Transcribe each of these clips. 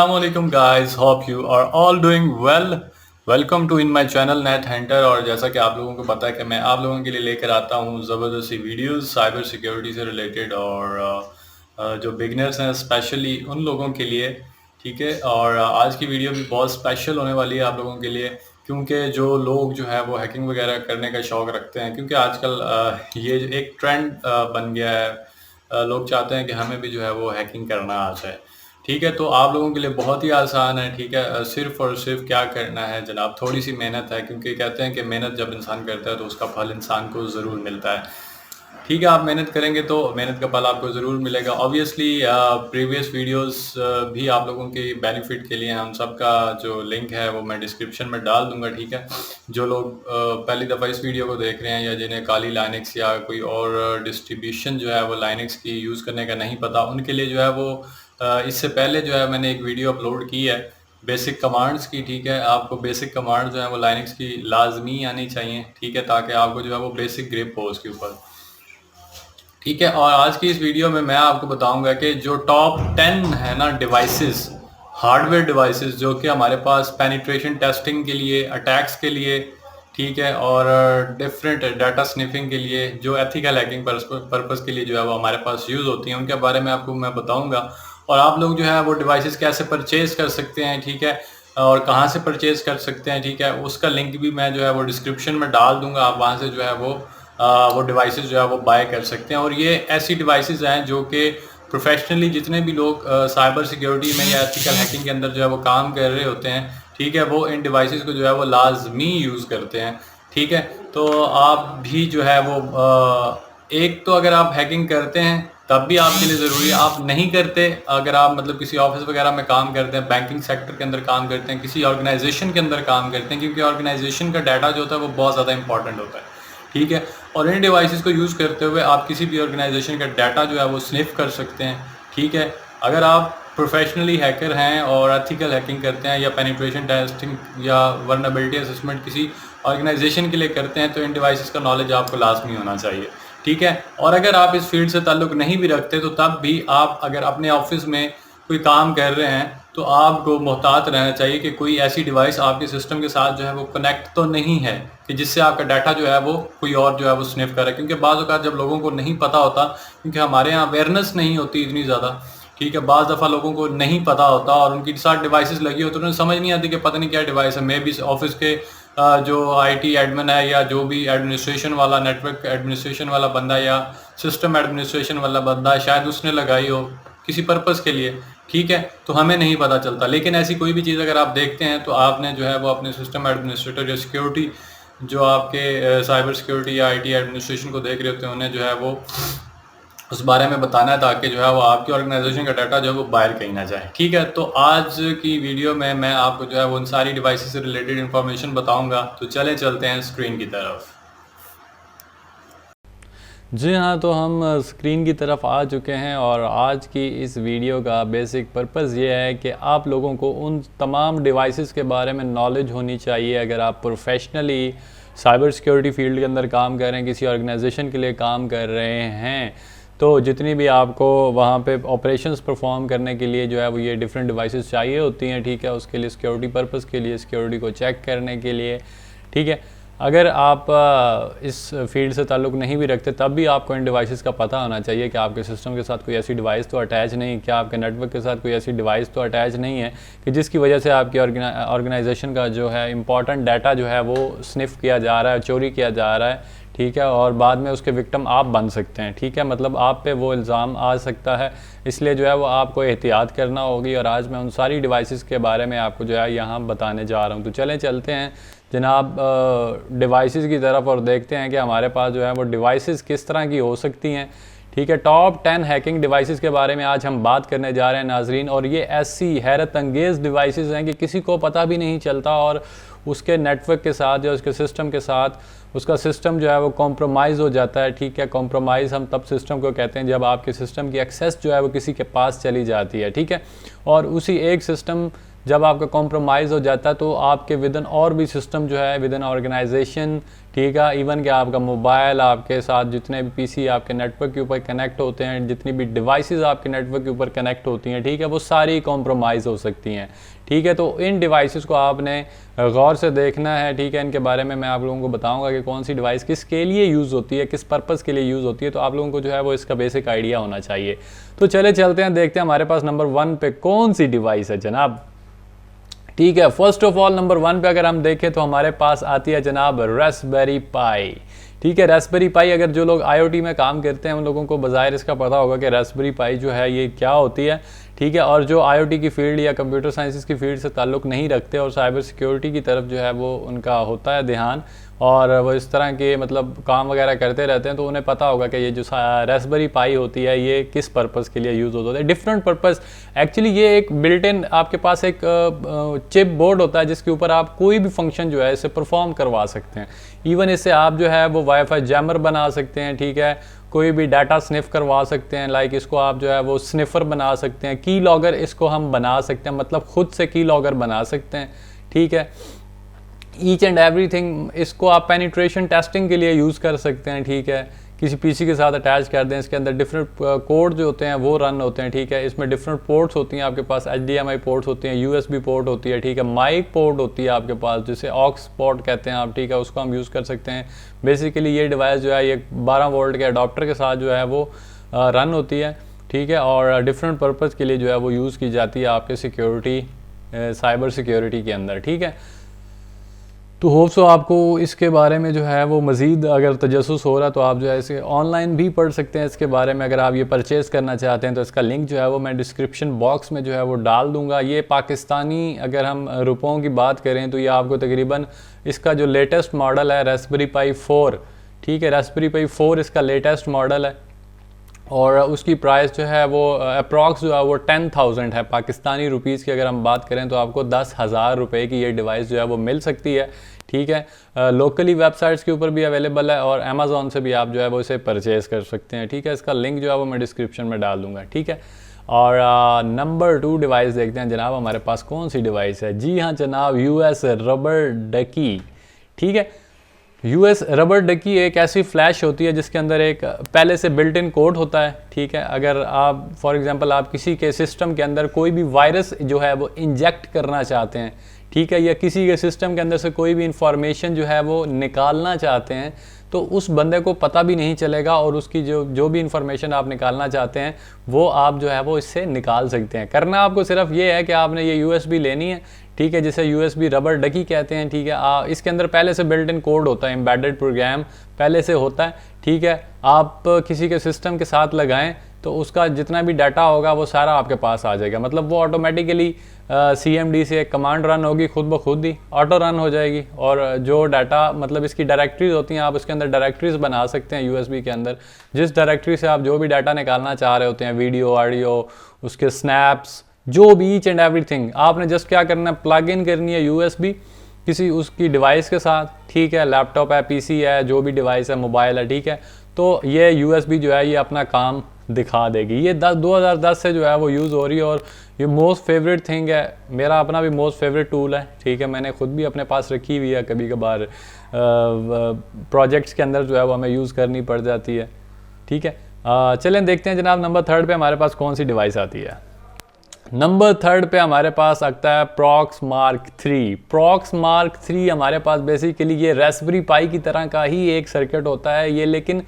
Assalamualaikum guys, hope you are all doing well. Welcome to in my channel Net Hunter. और जैसा कि आप लोगों को पता है कि मैं आप लोगों के लिए लेकर आता हूँ ज़बरदस्ती वीडियोस साइबर सिक्योरिटी से रिलेटेड और जो बिगनर्स हैं स्पेशली उन लोगों के लिए। ठीक है, और आज की वीडियो भी बहुत स्पेशल होने वाली है आप लोगों के लिए, क्योंकि जो लोग जो है वो हैकिंग वगैरह करने का शौक़ रखते हैं, क्योंकि आजकल ये एक ट्रेंड बन गया है। लोग चाहते हैं कि हमें भी जो है वो हैकिंग करना आ जाए। ठीक है, तो आप लोगों के लिए बहुत ही आसान है। ठीक है, सिर्फ़ और सिर्फ़ क्या करना है जनाब, थोड़ी सी मेहनत है, क्योंकि कहते हैं कि मेहनत जब इंसान करता है तो उसका फल इंसान को ज़रूर मिलता है। ठीक है, आप मेहनत करेंगे तो मेहनत का फल आपको ज़रूर मिलेगा। ऑब्वियसली प्रीवियस वीडियोस भी आप लोगों के बेनिफिट के लिए हैं, उन सब का जो लिंक है वो मैं डिस्क्रिप्शन में डाल दूंगा। ठीक है, जो लोग पहली दफ़ा इस वीडियो को देख रहे हैं या जिन्हें काली लाइनक्स या कोई और डिस्ट्रीब्यूशन जो है वो लाइनक्स की यूज़ करने का नहीं पता, उनके लिए जो है वो इससे पहले जो है मैंने एक वीडियो अपलोड की है बेसिक कमांड्स की। ठीक है, आपको बेसिक कमांड्स जो है वो लाइनक्स की लाजमी आनी चाहिए। ठीक है, ताकि आपको जो है वो बेसिक ग्रिप हो उसके ऊपर। ठीक है, और आज की इस वीडियो में मैं आपको बताऊंगा कि जो टॉप 10 है ना डिवाइसेस, हार्डवेयर डिवाइसेस जो कि हमारे पास पेनिट्रेशन टेस्टिंग के लिए, अटैक्स के लिए, ठीक है, और डिफरेंट डाटा स्निफिंग के लिए, जो एथिकल हैकिंग पर्पस के लिए जो है वो हमारे पास यूज़ होती हैं, उनके बारे में आपको मैं बताऊंगा। और आप लोग जो है वो डिवाइसेस कैसे परचेज़ कर सकते हैं, ठीक है, और कहाँ से परचेज़ कर सकते हैं, ठीक है, उसका लिंक भी मैं जो है वो डिस्क्रिप्शन में डाल दूंगा। आप वहाँ से जो है वो डिवाइसेस जो है वो बाय कर सकते हैं। और ये ऐसी डिवाइसेस हैं जो कि प्रोफेशनली जितने भी लोग साइबर सिक्योरिटी में या एथिकल हैकिंग के अंदर जो है वो काम कर रहे होते हैं, ठीक है, वो इन डिवाइसेस को जो है वो लाजमी यूज़ करते हैं। ठीक है, तो आप भी जो है वो एक तो अगर आप हैकिंग करते हैं तब भी आपके लिए ज़रूरी है, आप नहीं करते, अगर आप मतलब किसी ऑफिस वगैरह में काम करते हैं, बैंकिंग सेक्टर के अंदर काम करते हैं, किसी ऑर्गेनाइजेशन के अंदर काम करते हैं, क्योंकि ऑर्गेनाइजेशन का डाटा जो होता है वो बहुत ज़्यादा इंपॉर्टेंट होता है। ठीक है, और इन डिवाइसेस को यूज़ करते हुए आप किसी भी ऑर्गेनाइजेशन का डाटा जो है वो स्निफ कर सकते हैं। ठीक है, अगर आप प्रोफेशनली हैकर हैं और एथिकल हैकिंग करते हैं या पेनिट्रेशन टेस्टिंग या वल्नरेबिलिटी असेसमेंट किसी ऑर्गेनाइजेशन के लिए करते हैं, तो इन डिवाइसेस का नॉलेज आपको लाजमी होना चाहिए। ठीक है, और अगर आप इस फील्ड से ताल्लुक़ नहीं भी रखते तो तब भी आप अगर अपने ऑफिस में कोई काम कर रहे हैं तो आपको मोहतात रहना चाहिए कि कोई ऐसी डिवाइस आपके सिस्टम के साथ जो है वो कनेक्ट तो नहीं है कि जिससे आपका डाटा जो है वो कोई और जो है वो स्निफ करे। क्योंकि बाज़ औक़ात जब लोगों को नहीं पता होता, क्योंकि हमारे यहाँ अवेयरनेस नहीं होती इतनी ज़्यादा, ठीक है, बाज़ दफ़ा लोगों को नहीं पता होता और उनके साथ डिवाइसेस लगी होती तो उन्हें समझ नहीं आती कि पता नहीं क्या डिवाइस है। मे बी ऑफिस के जो IT एडमिन है या जो भी एडमिनिस्ट्रेशन वाला, नेटवर्क एडमिनिस्ट्रेशन वाला बंदा या सिस्टम एडमिनिस्ट्रेशन वाला बंदा, शायद उसने लगाई हो किसी पर्पस के लिए। ठीक है, तो हमें नहीं पता चलता। लेकिन ऐसी कोई भी चीज़ अगर आप देखते हैं तो आपने जो है वो अपने सिस्टम एडमिनिस्ट्रेटर या सिक्योरिटी जो आपके साइबर सिक्योरिटी या IT एडमिनिस्ट्रेशन को देख रहे होते हैं, उन्हें जो है वो उस बारे में बताना है, ताकि जो है वो आपकी ऑर्गेनाइजेशन का डाटा जो है वो बाहर कहीं ना जाए। ठीक है, तो आज की वीडियो में मैं आपको जो है वो उन सारी डिवाइसेस से रिलेटेड इन्फॉर्मेशन बताऊंगा। तो चलते हैं स्क्रीन की तरफ। जी हाँ, तो हम स्क्रीन की तरफ आ चुके हैं और आज की इस वीडियो का बेसिक पर्पज़ ये है कि आप लोगों को उन तमाम डिवाइसेस के बारे में नॉलेज होनी चाहिए। अगर आप प्रोफेशनली साइबर सिक्योरिटी फील्ड के अंदर काम कर रहे हैं, किसी ऑर्गेनाइजेशन के लिए काम कर रहे हैं, तो जितनी भी आपको वहाँ पे ऑपरेशंस परफॉर्म करने के लिए जो है वो ये डिफरेंट डिवाइसेस चाहिए होती हैं। ठीक है, उसके लिए सिक्योरिटी पर्पज़ के लिए, सिक्योरिटी को चेक करने के लिए। ठीक है, अगर आप इस फील्ड से ताल्लुक़ नहीं भी रखते तब भी आपको इन डिवाइसेस का पता होना चाहिए कि आपके सिस्टम के साथ कोई ऐसी डिवाइस तो अटैच नहीं, क्या आपके नेटवर्क के साथ कोई ऐसी डिवाइस तो अटैच नहीं है कि जिसकी वजह से आपकी ऑर्गेनाइजेशन का जो है इंपॉर्टेंट डाटा जो है वो स्निफ किया जा रहा है, चोरी किया जा रहा है। ठीक है, और बाद में उसके विक्टिम आप बन सकते हैं। ठीक है, मतलब आप पे वो इल्ज़ाम आ सकता है, इसलिए जो है वो आपको एहतियात करना होगी। और आज मैं उन सारी डिवाइसेस के बारे में आपको जो है यहाँ बताने जा रहा हूँ। तो चलते हैं जनाब डिवाइसेस की तरफ और देखते हैं कि हमारे पास जो है वो डिवाइसेस किस तरह की हो सकती हैं। ठीक है, टॉप 10 हैकिंग डिवाइसेस के बारे में आज हम बात करने जा रहे हैं नाजरीन। और ये ऐसी हैरत अंगेज़ डिवाइसेस हैं कि किसी को पता भी नहीं चलता और उसके नेटवर्क के साथ या उसके सिस्टम के साथ उसका सिस्टम जो है वो कॉम्प्रोमाइज़ हो जाता है। ठीक है, कॉम्प्रोमाइज़ हम तब सिस्टम को कहते हैं जब आपके सिस्टम की एक्सेस जो है वो किसी के पास चली जाती है। ठीक है, और उसी एक सिस्टम जब आपका कॉम्प्रोमाइज़ हो जाता है तो आपके विदन और भी सिस्टम जो है विदन ऑर्गेनाइजेशन, ठीक है, इवन कि आपका मोबाइल, आपके साथ जितने भी पीसी आपके नेटवर्क के ऊपर कनेक्ट होते हैं, जितनी भी डिवाइसेस आपके नेटवर्क के ऊपर कनेक्ट होती हैं, ठीक है, वो सारी कॉम्प्रोमाइज़ हो सकती हैं, ठीक है। तो इन डिवाइसेस को आपने गौर से देखना है, ठीक है। इनके बारे में मैं आप लोगों को बताऊंगा कि कौन सी डिवाइस किसके लिए यूज़ होती है, किस पर्पज़ के लिए यूज़ होती है, तो आप लोगों को जो है वो इसका बेसिक आइडिया होना चाहिए। तो चले चलते हैं, देखते हैं हमारे पास नंबर 1 पे कौन सी डिवाइस है जनाब। ठीक है, फर्स्ट ऑफ ऑल नंबर 1 पे अगर हम देखें तो हमारे पास आती है जनाब रास्पबेरी पाई। ठीक है, रास्पबेरी पाई, अगर जो लोग आईओटी में काम करते हैं उन लोगों को बज़ाहिर इसका पता होगा कि रास्पबेरी पाई जो है ये क्या होती है, ठीक है। और जो आईओटी की फील्ड या कंप्यूटर साइंसेस की फील्ड से ताल्लुक़ नहीं रखते और साइबर सिक्योरिटी की तरफ जो है वो उनका होता है ध्यान, और वो इस तरह के मतलब काम वगैरह करते रहते हैं, तो उन्हें पता होगा कि ये जो रास्पबेरी पाई होती है ये किस पर्पज़ के लिए यूज़ होता है। डिफरेंट पर्पज़, एक्चुअली ये एक बिल्ट इन आपके पास एक चिप बोर्ड होता है जिसके ऊपर आप कोई भी फंक्शन जो है इसे परफॉर्म करवा सकते हैं। इवन इससे आप जो है वो वाईफाई जैमर बना सकते हैं, ठीक है, कोई भी डाटा स्निफ करवा सकते हैं, लाइक इसको आप जो है वो स्निफर बना सकते हैं, की लॉगर इसको हम बना सकते हैं, मतलब खुद से की लॉगर बना सकते हैं, ठीक है। ईच एंड एवरीथिंग, इसको आप पेनिट्रेशन टेस्टिंग के लिए यूज़ कर सकते हैं, ठीक है। किसी पीसी के साथ अटैच कर दें, इसके अंदर डिफरेंट कोड जो होते हैं वो रन होते हैं, ठीक है। इसमें डिफरेंट पोर्ट्स होती हैं आपके पास, HDMI पोर्ट्स होती हैं, USB पोर्ट होती है, ठीक है, माइक पोर्ट होती है आपके पास जिसे ऑक्स पोर्ट कहते हैं आप, ठीक है, उसको हम यूज़ कर सकते हैं। बेसिकली ये डिवाइस जो है ये 12 वोल्ट के अडोप्टर के साथ जो है वो रन होती है, ठीक है, और डिफरेंट पर्पज़ के लिए जो है वो यूज़ की जाती है आपके सिक्योरिटी, साइबर सिक्योरिटी के अंदर, ठीक है। तो होप सो आपको इसके बारे में जो है वो मज़ीद अगर तजस्सुस हो रहा तो आप जो है इसे ऑनलाइन भी पढ़ सकते हैं इसके बारे में। अगर आप ये परचेज़ करना चाहते हैं तो इसका लिंक जो है वो मैं डिस्क्रिप्शन बॉक्स में जो है वो डाल दूंगा। ये पाकिस्तानी अगर हम रुपयों की बात करें तो ये आपको तकरीबन इसका जो लेटेस्ट मॉडल है रास्पबेरी पाई 4, ठीक है, रास्पबेरी पाई 4 इसका लेटेस्ट मॉडल है और उसकी प्राइस जो है वो अप्रॉक्स जो है वो 10,000 है पाकिस्तानी रुपीज़ की। अगर हम बात करें तो आपको 10,000 रुपये की ये डिवाइस जो है वो मिल सकती है, ठीक है। लोकली वेबसाइट्स के ऊपर भी अवेलेबल है और अमेज़ॉन से भी आप जो है वो इसे परचेज़ कर सकते हैं, ठीक है। इसका लिंक जो है वो मैं डिस्क्रिप्शन में डाल दूँगा, ठीक है। और नंबर 2 डिवाइस देखते हैं जनाब, हमारे पास कौन सी डिवाइस है। जी हाँ जनाब, US रबर डकी, ठीक है। US रबर डकी एक ऐसी फ्लैश होती है जिसके अंदर एक पहले से बिल्ट इन कोड होता है, ठीक है। अगर आप फॉर एग्जांपल आप किसी के सिस्टम के अंदर कोई भी वायरस जो है वो इंजेक्ट करना चाहते हैं, ठीक है, या किसी के सिस्टम के अंदर से कोई भी इंफॉर्मेशन जो है वो निकालना चाहते हैं, तो उस बंदे को पता भी नहीं चलेगा और उसकी जो भी इंफॉर्मेशन आप निकालना चाहते हैं वो आप जो है वो इससे निकाल सकते हैं। करना आपको सिर्फ ये है कि आपने ये USB लेनी है, ठीक है, जिसे USB रबर डकी कहते हैं, ठीक है। इसके अंदर पहले से बिल्ट इन कोड होता है, एम्बेडेड प्रोग्राम पहले से होता है, ठीक है। आप किसी के सिस्टम के साथ लगाएं तो उसका जितना भी डाटा होगा वो सारा आपके पास आ जाएगा, मतलब वो ऑटोमेटिकली CMD से एक कमांड रन होगी, खुद ब खुद ही ऑटो रन हो जाएगी। और जो डाटा मतलब इसकी डायरेक्टरीज होती हैं, आप इसके अंदर डायरेक्टरीज बना सकते हैं USB के अंदर, जिस डायरेक्टरी से आप जो भी डाटा निकालना चाह रहे होते हैं, वीडियो, ऑडियो, उसके स्नैप्स, जो भी ईच एंड एवरीथिंग, आपने जस्ट क्या करना है, प्लग इन करनी है USB किसी उसकी डिवाइस के साथ, ठीक है, लैपटॉप है, PC है, जो भी डिवाइस है, मोबाइल है, ठीक है। तो ये USB जो है ये अपना काम दिखा देगी। ये 2010 से जो है वो यूज़ हो रही है और ये मोस्ट फेवरेट थिंग है, मेरा अपना भी मोस्ट फेवरेट टूल है, ठीक है। मैंने खुद भी अपने पास रखी हुई है, कभी कभार प्रोजेक्ट्स के अंदर जो है वो हमें यूज़ करनी पड़ जाती है, ठीक है। चलें देखते हैं जनाब, नंबर 3 पे हमारे पास कौन सी डिवाइस आती है। नंबर 3 पे हमारे पास आता है प्रॉक्स मार्क 3। प्रॉक्स मार्क 3 हमारे पास बेसिकली ये रास्पबेरी पाई की तरह का ही एक सर्किट होता है ये, लेकिन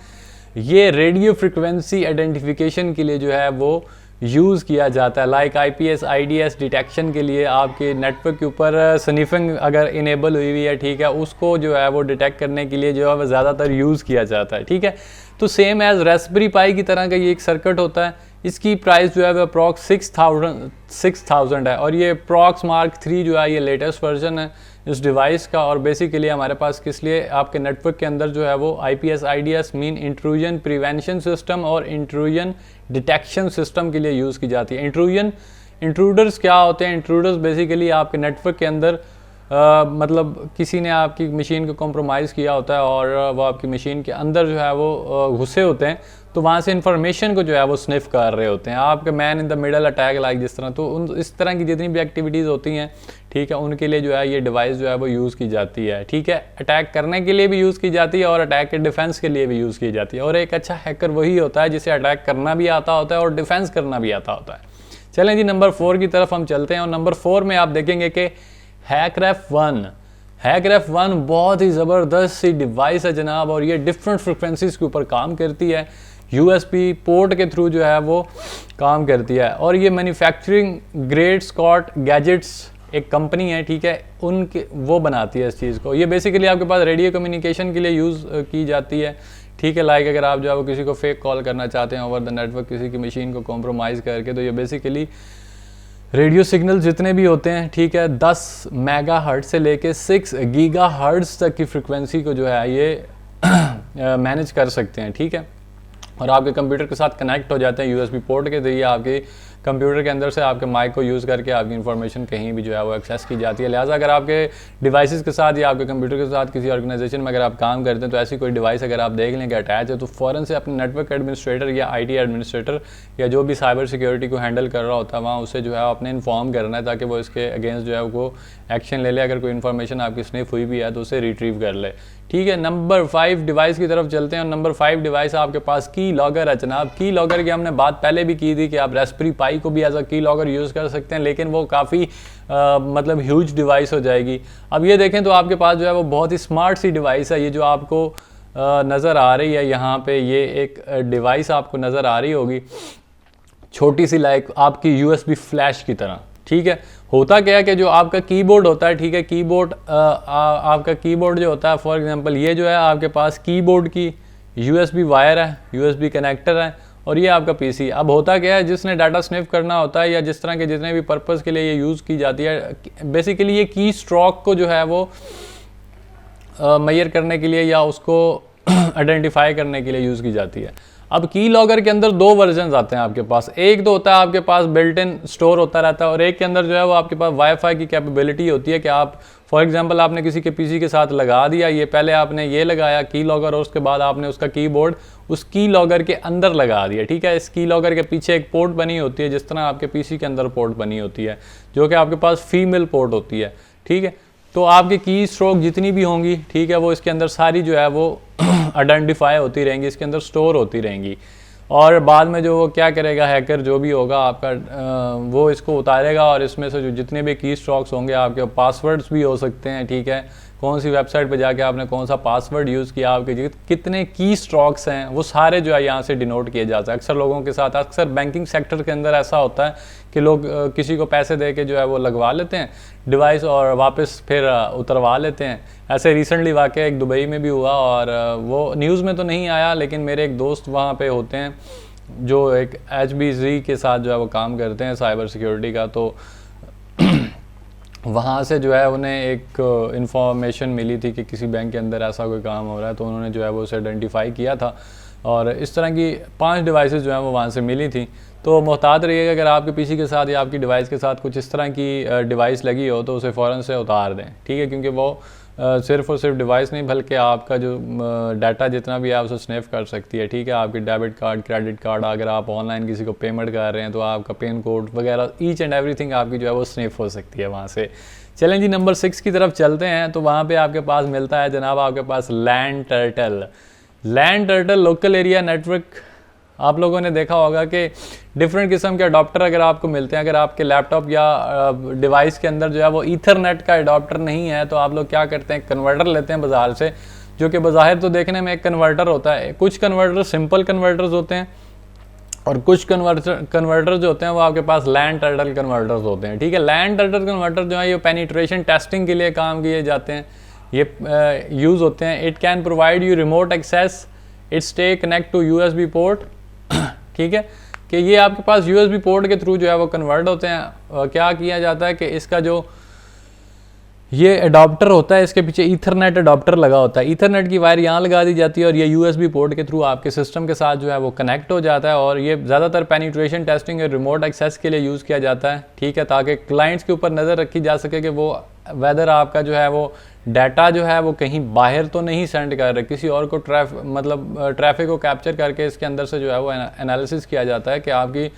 ये रेडियो फ्रिक्वेंसी आइडेंटिफिकेशन के लिए जो है वो यूज़ किया जाता है, लाइक IPS IDS डिटेक्शन के लिए। आपके नेटवर्क के ऊपर स्निफिंग अगर इनेबल हुई हुई है, ठीक है, उसको जो है वो डिटेक्ट करने के लिए जो है वो ज़्यादातर यूज़ किया जाता है, ठीक है। तो सेम एज रास्पबेरी पाई की तरह का ये एक सर्किट होता है। इसकी प्राइस जो है वो अप्रॉक्स 6,000 है और ये प्रॉक्स मार्क 3 जो है ये लेटेस्ट वर्जन है इस डिवाइस का। और बेसिकली हमारे पास किस लिए, आपके नेटवर्क के अंदर जो है वो IPS IDS mean intrusion prevention system और इंट्रूजन डिटेक्शन सिस्टम के लिए यूज़ की जाती है। इंट्रूडर्स क्या होते हैं? इंट्रूडर्स बेसिकली आपके नेटवर्क के अंदर मतलब किसी ने आपकी मशीन को कॉम्प्रोमाइज़ किया होता है और वो आपकी मशीन के अंदर जो है वो घुसे होते हैं, तो वहाँ से इन्फॉर्मेशन को जो है वो स्निफ कर रहे होते हैं, आपके man in the middle attack like जिस तरह, तो उन इस तरह की जितनी भी एक्टिविटीज़ होती हैं, ठीक है, उनके लिए जो है ये डिवाइस जो है वो यूज़ की जाती है, ठीक है। अटैक करने के लिए भी यूज़ की जाती है और अटैक के डिफेंस के लिए भी यूज़ की जाती है। और एक अच्छा हैकर वही होता है जिसे अटैक करना भी आता होता है और डिफेंस करना भी आता होता है। चलें जी, नंबर 4 की तरफ हम चलते हैं। और नंबर 4 में आप देखेंगे कि हैकरैफ1 बहुत ही ज़बरदस्त सी डिवाइस है जनाब, और ये डिफरेंट फ्रिक्वेंसीज़ के ऊपर काम करती है, USB पोर्ट के थ्रू जो है वो काम करती है। और ये मैन्युफैक्चरिंग ग्रेट स्कॉट गैजेट्स एक कंपनी है, ठीक है, उनके वो बनाती है इस चीज़ को। ये बेसिकली आपके पास रेडियो कम्युनिकेशन के लिए यूज़ की जाती है, ठीक है। लाइक अगर आप जो है वो किसी को फेक कॉल करना चाहते हैं ओवर द नेटवर्क, किसी की मशीन को कॉम्प्रोमाइज़ करके, तो ये बेसिकली रेडियो सिग्नल जितने भी होते हैं, ठीक है, 10 मेगाहर्ट्ज़ से लेके 6 गीगाहर्ट्ज़ तक की फ्रिक्वेंसी को जो है ये मैनेज कर सकते हैं, ठीक है। और आपके कंप्यूटर के साथ कनेक्ट हो जाते हैं USB पोर्ट के जरिए। आपके कंप्यूटर के अंदर से आपके माइक को यूज़ करके आपकी इन्फॉर्मेशन कहीं भी जो है वो एक्सेस की जाती है। लिहाजा अगर आपके डिवाइसेस के साथ या आपके कंप्यूटर के साथ किसी ऑर्गेनाइजेशन में अगर आप काम करते हैं, तो ऐसी कोई डिवाइस अगर आप देख लें कि अटैच है, तो फ़ौरन से अपने नेटवर्क एडमिनिस्ट्रेटर या IT एडमिनिस्ट्रेटर या जो भी साइबर सिक्योरिटी को हैंडल कर रहा होता है वहाँ उसे जो है आपने इन्फॉर्म करना है, ताकि वो इसके अगेंस्ट जो है वो एक्शन ले ले। अगर कोई इन्फॉर्मेशन आपकी स्निफ हुई भी है तो उसे रिट्रीव कर ले, ठीक है। नंबर 5 डिवाइस की तरफ चलते हैं। और नंबर 5 डिवाइस आपके पास की लॉगर है जनाब। की लॉगर की हमने बात पहले भी की थी कि आप रास्पबेरी पाई को भी एज अ की लॉगर यूज़ कर सकते हैं, लेकिन वो काफ़ी मतलब ह्यूज डिवाइस हो जाएगी। अब ये देखें तो आपके पास जो है वो बहुत ही स्मार्ट सी डिवाइस है। ये जो आपको नज़र आ रही है यहाँ पे, ये एक डिवाइस आपको नज़र आ रही होगी, छोटी सी, लाइक आपकी USB फ्लैश की तरह, ठीक है। होता क्या है कि जो आपका कीबोर्ड होता है, ठीक है, कीबोर्ड आपका कीबोर्ड जो होता है, फॉर एग्जांपल ये जो है आपके पास कीबोर्ड की USB वायर है, USB कनेक्टर है, और ये आपका PC। अब होता क्या है, जिसने डाटा स्निफ करना होता है या जिस तरह के जितने भी पर्पज़ के लिए ये यूज़ की जाती है, बेसिकली ये की स्ट्रोक को जो है वो मेजर करने के लिए या उसको आइडेंटिफाई करने के लिए यूज़ की जाती है। अब की लॉगर के अंदर 2 वर्जन आते हैं आपके पास। एक तो होता है आपके पास बिल्ट इन स्टोर होता रहता है, और एक के अंदर जो है वो आपके पास वाईफाई की कैपेबिलिटी होती है कि आप फॉर एग्जांपल आपने किसी के PC के साथ लगा दिया, ये पहले आपने ये लगाया की लॉगर, और उसके बाद आपने उसका कीबोर्ड उस की लॉगर के अंदर लगा दिया, ठीक है। इस की लॉगर के पीछे एक पोर्ट बनी होती है, जिस तरह आपके PC के अंदर पोर्ट बनी होती है, जो कि आपके पास फीमेल पोर्ट होती है, ठीक है। तो आपकी की स्ट्रोक जितनी भी होंगी, ठीक है, वो इसके अंदर सारी जो है वो आइडेंटिफाई होती रहेंगी, इसके अंदर स्टोर होती रहेंगी। और बाद में जो वो क्या करेगा, हैकर जो भी होगा आपका, वो इसको उतारेगा और इसमें से जो जितने भी की स्ट्रोक्स होंगे, आपके पासवर्ड्स भी हो सकते हैं, ठीक है, कौन सी वेबसाइट पे जाके आपने कौन सा पासवर्ड यूज़ किया, आपके कितने की स्ट्रोक्स हैं, वो सारे जो है यहाँ से डिनोट किए जाते हैं। अक्सर लोगों के साथ, अक्सर बैंकिंग सेक्टर के अंदर ऐसा होता है कि लोग किसी को पैसे दे के जो है वो लगवा लेते हैं डिवाइस और वापस फिर उतरवा लेते हैं। ऐसे रिसेंटली वाक़या एक दुबई में भी हुआ, और वो न्यूज़ में तो नहीं आया, लेकिन मेरे एक दोस्त वहाँ पे होते हैं जो एक HBZ के साथ जो है वो काम करते हैं साइबर सिक्योरिटी का। तो वहाँ से जो है उन्हें एक इन्फॉर्मेशन मिली थी कि किसी बैंक के अंदर ऐसा कोई काम हो रहा है, तो उन्होंने जो है वो उसे आइडेंटिफाई किया था, और इस तरह की 5 डिवाइसेस जो है वो वहाँ से मिली थी। तो मोहतात रहिएगा, अगर आपके PC के साथ या आपकी डिवाइस के साथ कुछ इस तरह की डिवाइस लगी हो तो उसे फ़ौरन से उतार दें, ठीक है, क्योंकि वो सिर्फ और सिर्फ डिवाइस नहीं बल्कि आपका जो डाटा जितना भी है उसे स्निफ कर सकती है, ठीक है। आपकी डेबिट कार्ड, क्रेडिट कार्ड, अगर आप ऑनलाइन किसी को पेमेंट कर रहे हैं तो आपका पिन कोड वगैरह ईच एंड एवरीथिंग आपकी जो है वो स्निफ हो सकती है वहाँ से। चलें जी, नंबर 6 की तरफ चलते हैं। तो वहाँ पे आपके पास मिलता है जनाब आपके पास land turtle local area network. आप लोगों ने देखा होगा कि डिफरेंट किस्म के अडॉप्टर अगर आपको मिलते हैं, अगर आपके लैपटॉप या डिवाइस के अंदर जो है वो ईथरनेट का अडॉप्टर नहीं है, तो आप लोग क्या करते हैं, कन्वर्टर लेते हैं बाज़ार से, जो कि बाज़ाहिर तो देखने में एक कन्वर्टर होता है। कुछ कन्वर्टर सिंपल कन्वर्टर्स होते हैं, और कुछ कन्वर्टर जो होते हैं वो आपके पास लैंड टर्टल कन्वर्टर्स होते हैं, ठीक है। लैंड टर्टल कन्वर्टर जो है ये पेनिट्रेशन टेस्टिंग के लिए काम किए जाते हैं, ये यूज़ होते हैं। It can provide you remote access, it stay connect to USB port, ठीक है, कि ये आपके पास USB पोर्ट के थ्रू जो है वो कन्वर्ट होते हैं। क्या किया जाता है कि इसका जो ये अडॉप्टर होता है, इसके पीछे ईथरनेट अडॉप्टर लगा होता है, ईथरनेट की वायर यहाँ लगा दी जाती है, और ये USB पोर्ट के थ्रू आपके सिस्टम के साथ जो है वो कनेक्ट हो जाता है। और ये ज़्यादातर पेनिट्रेशन टेस्टिंग और रिमोट एक्सेस के लिए यूज़ किया जाता है, ठीक है, ताकि क्लाइंट्स के ऊपर नज़र रखी जा सके कि वो वेदर आपका जो है वो डाटा जो है वो कहीं बाहर तो नहीं सेंड कर रहे, किसी और को ट्रैफिक को कैप्चर करके इसके अंदर से जो है वो एनालिसिस किया जाता है कि आपकी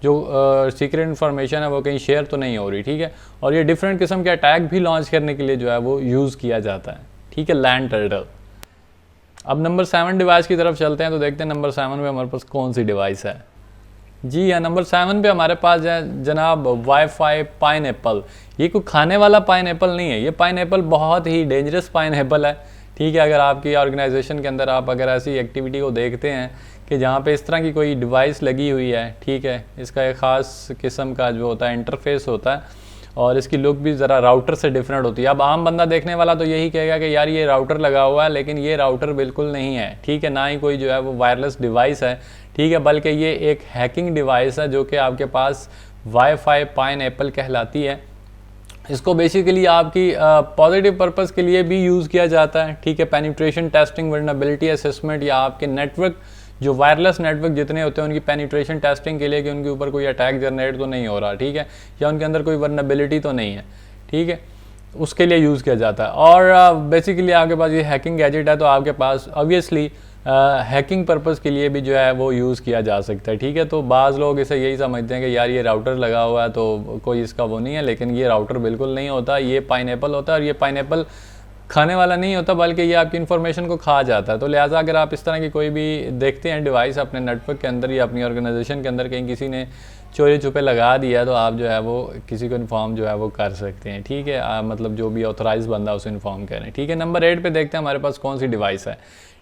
जो सीक्रेट इन्फॉर्मेशन है वो कहीं शेयर तो नहीं हो रही, ठीक है। और ये डिफरेंट किस्म के अटैक भी लॉन्च करने के लिए जो है वो यूज़ किया जाता है, ठीक है, लैंड टर्टल। अब नंबर 7 डिवाइस की तरफ चलते हैं, तो देखते हैं नंबर 7 पे हमारे पास कौन सी डिवाइस है। जी हाँ, नंबर 7 पे हमारे पास है जनाब वाईफाई पाइनएप्पल। ये कोई खाने वाला पाइनएप्पल नहीं है, ये पाइनएप्पल बहुत ही डेंजरस पाइनएप्पल है, ठीक है। अगर आपकी ऑर्गेनाइजेशन के अंदर आप अगर ऐसी एक्टिविटी को देखते हैं कि जहाँ पे इस तरह की कोई डिवाइस लगी हुई है, ठीक है, इसका एक ख़ास किस्म का जो होता है इंटरफेस होता है और इसकी लुक भी ज़रा राउटर से डिफरेंट होती है। अब आम बंदा देखने वाला तो यही कहेगा कि यार ये राउटर लगा हुआ है, लेकिन ये राउटर बिल्कुल नहीं है, ठीक है, ना ही कोई जो है वो वायरलेस डिवाइस है, ठीक है, बल्कि ये एक हैकिंग डिवाइस है जो कि आपके पास वाईफाई पाइनएप्पल कहलाती है। इसको बेसिकली आपकी पॉजिटिव पर्पस के लिए भी यूज़ किया जाता है, ठीक है, पेनिट्रेशन टेस्टिंग, वल्नरेबिलिटी असेसमेंट, या आपके नेटवर्क जो वायरलेस नेटवर्क जितने होते हैं उनकी पेनिट्रेशन टेस्टिंग के लिए कि उनके ऊपर कोई अटैक जनरेट तो नहीं हो रहा, ठीक है, या उनके अंदर कोई वल्नरेबिलिटी तो नहीं है, ठीक है, उसके लिए यूज़ किया जाता है। और बेसिकली आपके पास ये हैकिंग गैजेट है तो आपके पास ऑब्वियसली हैकिंग पर्पस के लिए भी जो है वो यूज़ किया जा सकता है, ठीक है। तो बाज़ लोग इसे यही समझते हैं कि यार ये राउटर लगा हुआ है तो कोई इसका वो नहीं है, लेकिन ये राउटर बिल्कुल नहीं होता, ये पाइनएप्पल होता है। और ये पाइनएप्पल खाने वाला नहीं होता, बल्कि ये आपकी इन्फॉर्मेशन को खा जाता है। तो लिहाजा अगर आप इस तरह की कोई भी देखते हैं डिवाइस अपने नेटवर्क के अंदर या अपनी ऑर्गेनाइजेशन के अंदर कहीं किसी ने चोरी छुपे लगा दिया, तो आप जो है वो किसी को इन्फॉर्म जो है वो कर सकते हैं, ठीक है, मतलब जो भी ऑथराइज बंदा उसे इन्फॉर्म करें, ठीक है। नंबर 8 पे देखते हैं हमारे पास कौन सी डिवाइस है,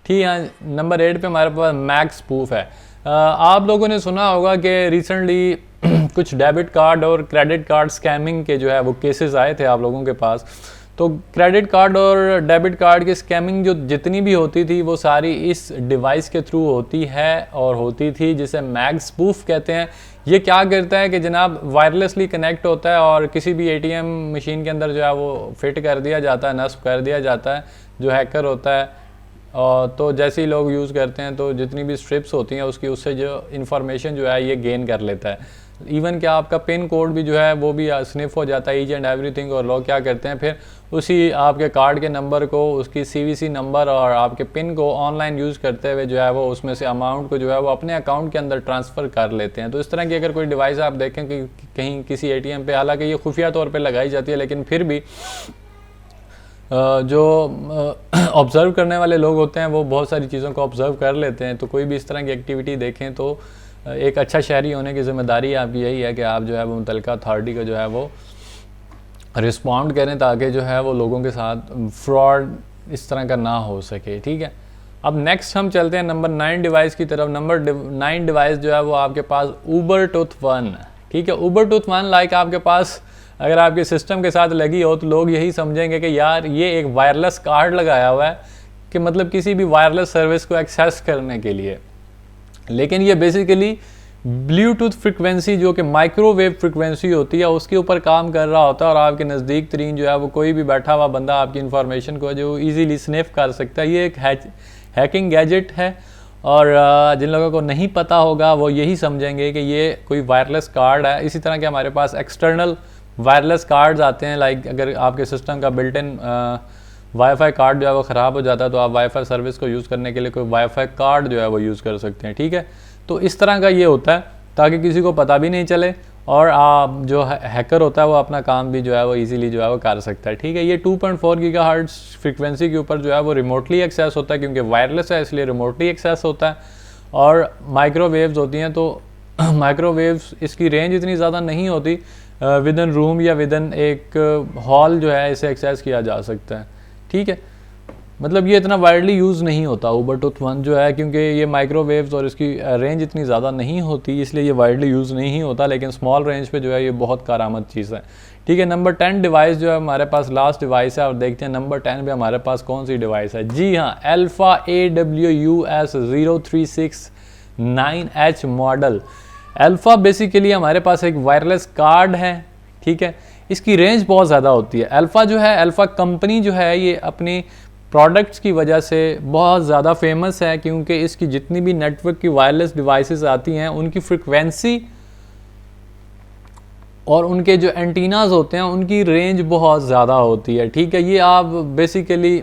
ठीक है। नंबर 8 पे हमारे पास मैक स्पूफ है। आप लोगों ने सुना होगा कि रिसेंटली कुछ डेबिट कार्ड और क्रेडिट कार्ड स्कैमिंग के जो है वो केसेस आए थे आप लोगों के पास। तो क्रेडिट कार्ड और डेबिट कार्ड की स्कैमिंग जो जितनी भी होती थी वो सारी इस डिवाइस के थ्रू होती है और होती थी, जिसे मैक स्पूफ कहते हैं। ये क्या करता है कि जनाब वायरलेसली कनेक्ट होता है और किसी भी एटीएम मशीन के अंदर जो है वो फिट कर दिया जाता है, नस्ब कर दिया जाता है जो हैकर होता है। और तो जैसे ही लोग यूज़ करते हैं तो जितनी भी स्ट्रिप्स होती हैं उसकी उससे जो इन्फॉर्मेशन जो है ये गेन कर लेता है। इवन क्या आपका पिन कोड भी जो है वो भी स्निफ हो जाता है, ईच एंड एवरीथिंग। और लोग क्या करते हैं फिर उसी आपके कार्ड के नंबर को, उसकी सीवीसी नंबर और आपके पिन को ऑनलाइन यूज़ करते हुए जो है वो उसमें से अमाउंट को जो है वो अपने अकाउंट के अंदर ट्रांसफ़र कर लेते हैं। तो इस तरह की अगर कोई डिवाइस आप देखें कि कहीं किसी एटीएम पे, हालांकि ये खुफिया तौर पे लगाई जाती है, लेकिन फिर भी जो ऑब्ज़र्व करने वाले लोग होते हैं वो बहुत सारी चीज़ों को ऑब्ज़र्व कर लेते हैं। तो कोई भी इस तरह की एक्टिविटी देखें तो एक अच्छा शहरी होने की ज़िम्मेदारी आपकी यही है कि आप जो है वो मुतल्लिका अथॉरिटी को जो है वो रिस्पॉन्ड करें, ताकि जो है वो लोगों के साथ फ्रॉड इस तरह का ना हो सके, ठीक है। अब नेक्स्ट हम चलते हैं नंबर 9 डिवाइस की तरफ। नंबर 9 डिवाइस जो है वो आपके पास ऊबरटूथ 1, ठीक है। ऊबरटूथ 1 लाइक आपके पास अगर आपके सिस्टम के साथ लगी हो तो लोग यही समझेंगे कि यार ये एक वायरलेस कार्ड लगाया हुआ है कि मतलब किसी भी वायरलेस सर्विस को एक्सेस करने के लिए। लेकिन ये बेसिकली ब्लूटूथ फ्रिक्वेंसी जो कि माइक्रोवेव फ्रिक्वेंसी होती है उसके ऊपर काम कर रहा होता है, और आपके नज़दीक तरीन जो है वो कोई भी बैठा हुआ बंदा आपकी इन्फॉर्मेशन को जो ईजीली स्निफ कर सकता है। ये एक हैकिंग गैजेट है, और जिन लोगों को नहीं पता होगा वो यही समझेंगे कि ये कोई वायरलेस कार्ड है। इसी तरह के हमारे पास एक्सटर्नल वायरलेस कार्ड्स आते हैं, लाइक अगर आपके सिस्टम का बिल्ट इन वाईफाई कार्ड जो है वो ख़राब हो जाता है तो आप वाईफाई सर्विस को यूज़ करने के लिए कोई वाईफाई कार्ड जो है वो यूज़ कर सकते हैं, ठीक है। तो इस तरह का ये होता है ताकि किसी को पता भी नहीं चले, और आप जो हैकर होता है वो अपना काम भी जो है वो इजीली जो है वो कर सकता है, ठीक है। ये 2.4 गीगाहर्ट्ज़ फ्रीक्वेंसी के ऊपर जो है वो रिमोटली एक्सेस होता है, क्योंकि वायरलेस है इसलिए रिमोटली एक्सेस होता है। और माइक्रोवेव्स होती हैं तो माइक्रोवेव्स इसकी रेंज इतनी ज़्यादा नहीं होती, विद इन रूम या विद इन एक हॉल जो है इसे एक्सेस किया जा सकता है, ठीक है। मतलब ये इतना वाइडली यूज़ नहीं होता ऊबरटूथ 1 जो है, क्योंकि ये माइक्रोवेव्स और इसकी रेंज इतनी ज़्यादा नहीं होती, इसलिए ये वाइडली यूज़ नहीं होता। लेकिन स्मॉल रेंज पे जो है ये बहुत कारआमद चीज़ है, ठीक है। नंबर 10 डिवाइस जो है हमारे पास लास्ट डिवाइस है, और देखते हैं नंबर 10 पे हमारे पास कौन सी डिवाइस है। जी हाँ, alpha AWUS 0369H model. Alpha basically हमारे पास एक वायरलेस कार्ड है, ठीक है। इसकी रेंज बहुत ज़्यादा होती है। अल्फ़ा जो है, अल्फ़ा कंपनी जो है ये अपनी प्रोडक्ट्स की वजह से बहुत ज़्यादा फेमस है, क्योंकि इसकी जितनी भी नेटवर्क की वायरलेस डिवाइसेस आती हैं उनकी फ्रिक्वेंसी और उनके जो एंटीनाज होते हैं उनकी रेंज बहुत ज़्यादा होती है। ठीक है, ये आप बेसिकली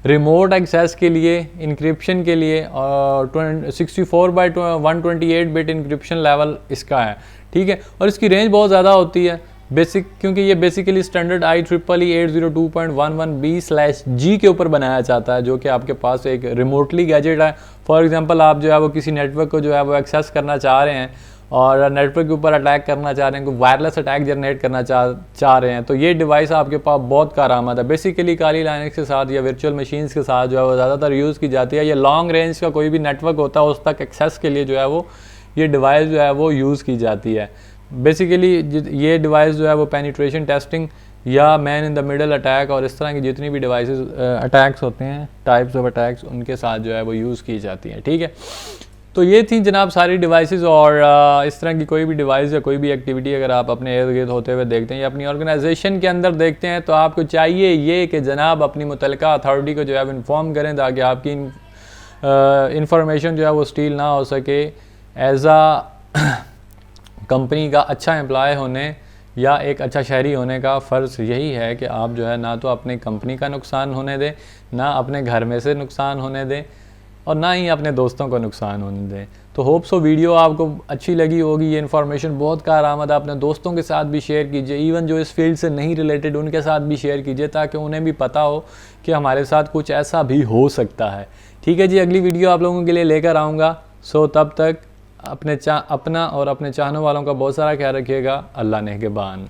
रिमोट एक्सेस के लिए, इंक्रिप्शन के लिए, और 64/128 बिट इंक्रिप्शन लेवल इसका है। ठीक है, और इसकी रेंज बहुत ज़्यादा होती है क्योंकि ये बेसिकली स्टैंडर्ड IEEE 802.11b/G के ऊपर बनाया जाता है, जो कि आपके पास एक रिमोटली गैजेट है। फॉर एग्जांपल आप जो है वो किसी नेटवर्क को जो है वो एक्सेस करना चाह रहे हैं और नेटवर्क के ऊपर अटैक करना चाह रहे हैं, कोई वायरलेस अटैक जनरेट करना चाह रहे हैं, तो ये डिवाइस आपके पास बहुत कारआमद है। बेसिकली काली लाइनक्स के साथ या वर्चुअल मशीन्स के साथ जो है वो ज़्यादातर यूज़ की जाती है। ये लॉन्ग रेंज का कोई भी नेटवर्क होता है उस तक एक्सेस के लिए जो है वो ये डिवाइस जो है वो यूज़ की जाती है। बेसिकली ये डिवाइस जो है वो पेनिट्रेशन टेस्टिंग या man in the middle attack और इस तरह की जितनी भी डिवाइसेस अटैक्स होते हैं, टाइप्स ऑफ अटैक्स, उनके साथ जो है वो यूज़ की जाती हैं। ठीक है, तो ये थी जनाब सारी डिवाइसेस। और इस तरह की कोई भी डिवाइस या कोई भी एक्टिविटी अगर आप अपने इर्द गिर्द होते हुए देखते हैं या अपनी ऑर्गेनाइजेशन के अंदर देखते हैं, तो आपको चाहिए ये कि जनाब अपनी मुतलका अथॉरिटी को जो है इन्फॉर्म करें, ताकि आपकी इंफॉर्मेशन जो है वो स्टील ना हो सके। एज आ कंपनी का अच्छा एम्प्लॉय होने या एक अच्छा शहरी होने का फ़र्ज़ यही है कि आप जो है ना तो अपनी कंपनी का नुकसान होने दें, ना अपने घर में से नुकसान होने दें, और ना ही अपने दोस्तों को नुकसान होने दें। तो होप सो वीडियो आपको अच्छी लगी होगी, ये इन्फॉर्मेशन बहुत कारआमद है। अपने दोस्तों के साथ भी शेयर कीजिए, इवन जो इस फील्ड से नहीं रिलेटेड उनके साथ भी शेयर कीजिए, ताकि उन्हें भी पता हो कि हमारे साथ कुछ ऐसा भी हो सकता है। ठीक है जी, अगली वीडियो आप लोगों के लिए लेकर आऊँगा। सो तब तक अपना और अपने चाहने वालों का बहुत सारा ख्याल रखिएगा। अल्लाह नेगहबान।